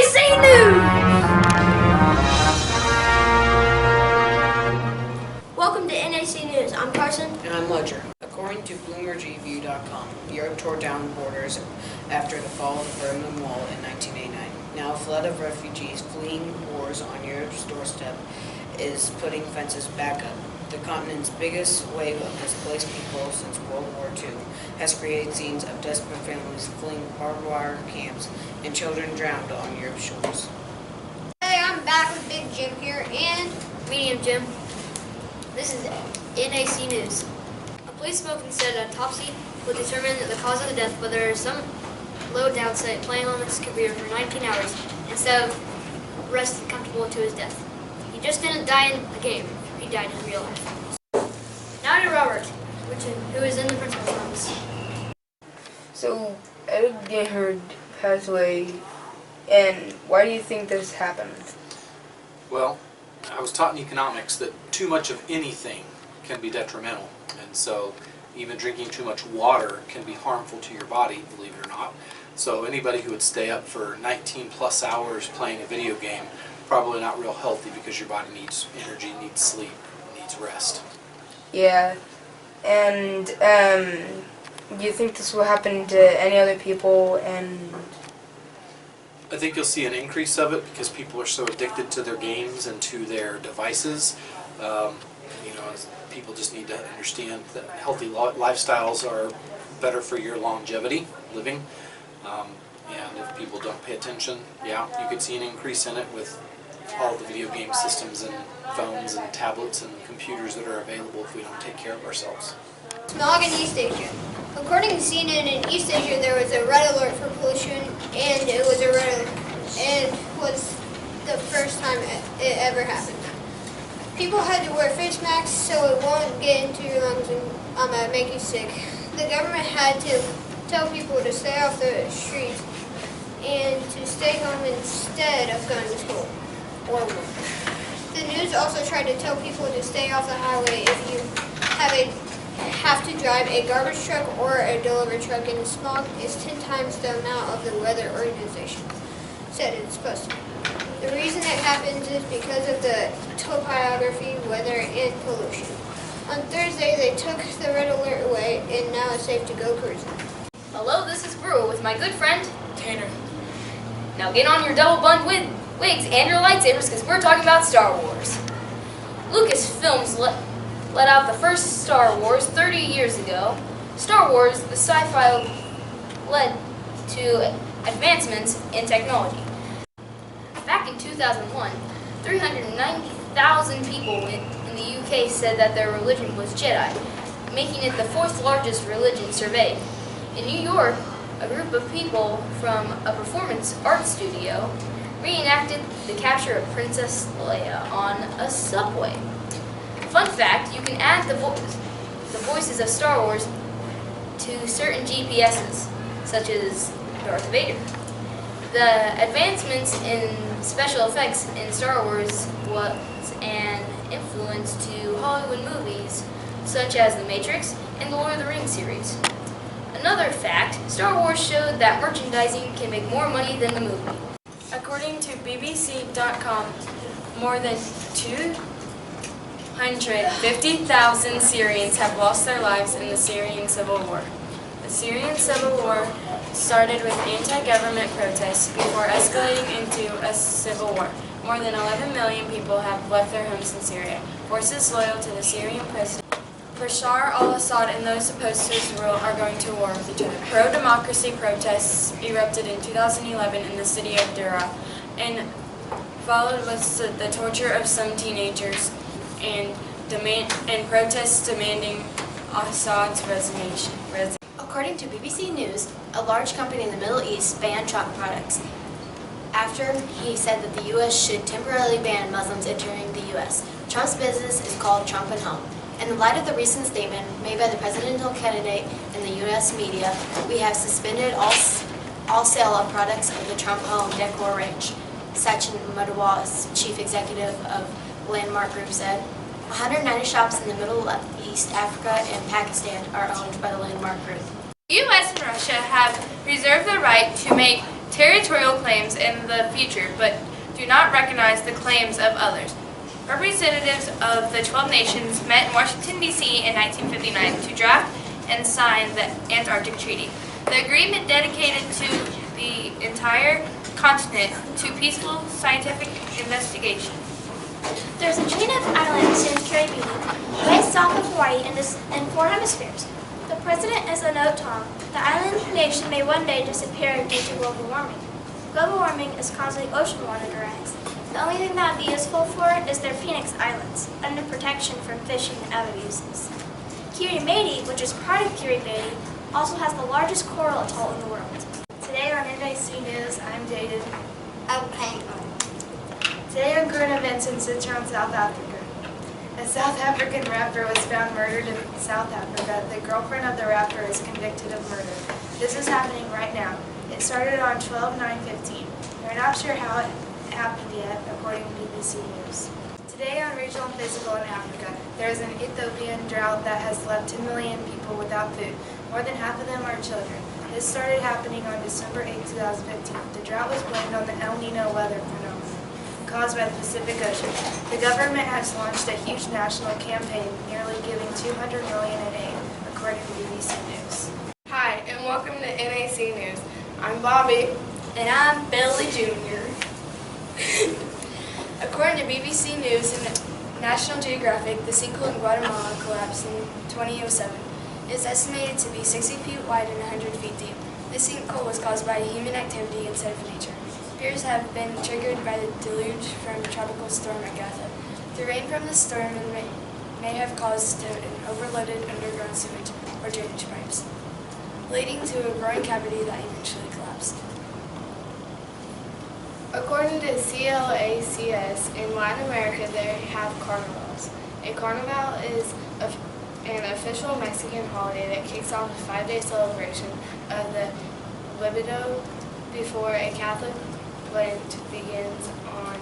NAC News! Welcome to NAC News. I'm Carson. And I'm Ledger. According to BloomerGView.com, Europe tore down borders after the fall of the Berlin Wall in 1989. Now a flood of refugees fleeing wars on Europe's doorstep is putting fences back up. The continent's biggest wave of displaced people since World War II has created scenes of desperate families fleeing barbed wire camps and children drowned on Europe's shores. Hey, I'm back with Big Jim here and Medium Jim. This is NAC News. A police spokesman said an autopsy will determine the cause of the death, but there is some low downside playing on his computer for 19 hours instead of resting comfortable to his death. He just didn't die in the game. He died in real life. Now to Robert, who is in the principal's office. So, Ed Gehard passed away, and why do you think this happened? Well, I was taught in economics that too much of anything can be detrimental, and so even drinking too much water can be harmful to your body, believe it or not. So anybody who would stay up for 19 plus hours playing a video game, probably not real healthy because your body needs energy, needs sleep, needs rest. Yeah, and do you think this will happen to any other people? And I think you'll see an increase of it because people are so addicted to their games and to their devices. People just need to understand that healthy lifestyles are better for your longevity, living. And if people don't pay attention, yeah, you could see an increase in it with all the video game systems and phones and tablets and computers that are available if we don't take care of ourselves. Smog in East Asia. According to CNN, in East Asia there was a red alert for pollution, and it was a red alert, and was the first time it ever happened. People had to wear face masks so it won't get into your lungs and make you sick. The government had to tell people to stay off the streets and to stay home instead of going to school or work. The news also tried to tell people to stay off the highway if you have to drive a garbage truck or a delivery truck, and the smog is 10 times the amount of the weather organization said it's supposed to be. The reason it happens is because of the topography, weather, and pollution. On Thursday, they took the red alert away, and now it's safe to go cruising. Hello, this is Brew with my good friend Tanner. Now get on your double bund wigs and your lightsabers because we're talking about Star Wars. Lucasfilms let out the first Star Wars 30 years ago. Star Wars, the sci-fi, led to advancements in technology. Back in 2001, 390,000 people in the UK said that their religion was Jedi, making it the fourth largest religion surveyed. In New York, a group of people from a performance art studio reenacted the capture of Princess Leia on a subway. Fun fact, you can add the voices of Star Wars to certain GPSs, such as Darth Vader. The advancements in special effects in Star Wars was an influence to Hollywood movies, such as The Matrix and the Lord of the Rings series. Another fact, Star Wars showed that merchandising can make more money than the movie. According to BBC.com, more than 250,000 Syrians have lost their lives in the Syrian civil war. The Syrian civil war started with anti-government protests before escalating into a civil war. More than 11 million people have left their homes in Syria. Forces loyal to the Syrian president Bashar al-Assad and those opposed to his rule are going to war with each other. Pro-democracy protests erupted in 2011 in the city of Daraa, and followed with the torture of some teenagers and protests demanding Assad's resignation. According to BBC News, a large company in the Middle East banned Trump products after he said that the U.S. should temporarily ban Muslims entering the U.S. Trump's business is called Trump and Home. In the light of the recent statement made by the presidential candidate in the U.S. media, we have suspended all sale of products of the Trump Home decor range, Sachin Madhaw's chief executive of Landmark Group said. 190 shops in the Middle East, Africa, and Pakistan are owned by the Landmark Group. The U.S. and Russia have reserved the right to make territorial claims in the future, but do not recognize the claims of others. Representatives of the 12 nations met in Washington, D.C. in 1959 to draft and sign the Antarctic Treaty. The agreement dedicated to the entire continent to peaceful scientific investigation. There's a chain of islands in the Caribbean, way south of Hawaii in 4 hemispheres. The president is a note Tom. The island nation may one day disappear due to global warming. Global warming is causing ocean water to rise. The only thing that would be useful for it is their Phoenix Islands, under protection from fishing and other uses. Kiribati, which is part of Kiribati, also has the largest coral atoll in the world. Today on NAC News, I'm Jaden. Okay. Today on current events in Citron, South Africa. A South African rapper was found murdered in South Africa. The girlfriend of the rapper is convicted of murder. This is happening right now. It started on 12/9/15. They're not sure how it happened yet, according to BBC News. Today on Regional and Physical in Africa, there is an Ethiopian drought that has left 10 million people without food. More than half of them are children. This started happening on December 8, 2015. The drought was blamed on the El Nino weather phenomenon caused by the Pacific Ocean. The government has launched a huge national campaign, nearly giving $200 million in aid, according to BBC News. Hi, and welcome to NAC News. I'm Bobby. And I'm Billy Jr. According to BBC News and National Geographic, the sinkhole in Guatemala collapsed in 2007. It is estimated to be 60 feet wide and 100 feet deep. This sinkhole was caused by human activity instead of nature. Fears have been triggered by the deluge from Tropical Storm Agatha. The rain from the storm may have caused an overloaded underground sewage or drainage pipes, leading to a growing cavity that eventually collapsed. According to CLACS, in Latin America they have carnivals. A carnival is an official Mexican holiday that kicks off a 5-day celebration of the libido before a Catholic Lent begins on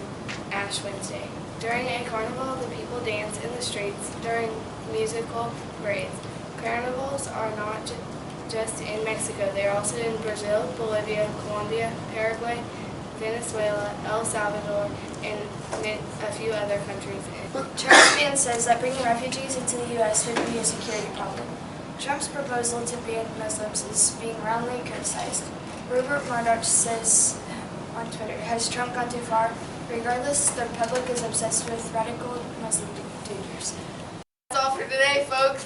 Ash Wednesday. During a carnival, the people dance in the streets during musical parades. Carnivals are not just in Mexico, they are also in Brazil, Bolivia, Colombia, Paraguay, Venezuela, El Salvador, and a few other countries. Trump ban says that bringing refugees into the U.S. would be a security problem. Trump's proposal to ban Muslims is being roundly criticized. Rupert Murdoch says on Twitter, has Trump gone too far? Regardless, the public is obsessed with radical Muslim dangers. That's all for today, folks.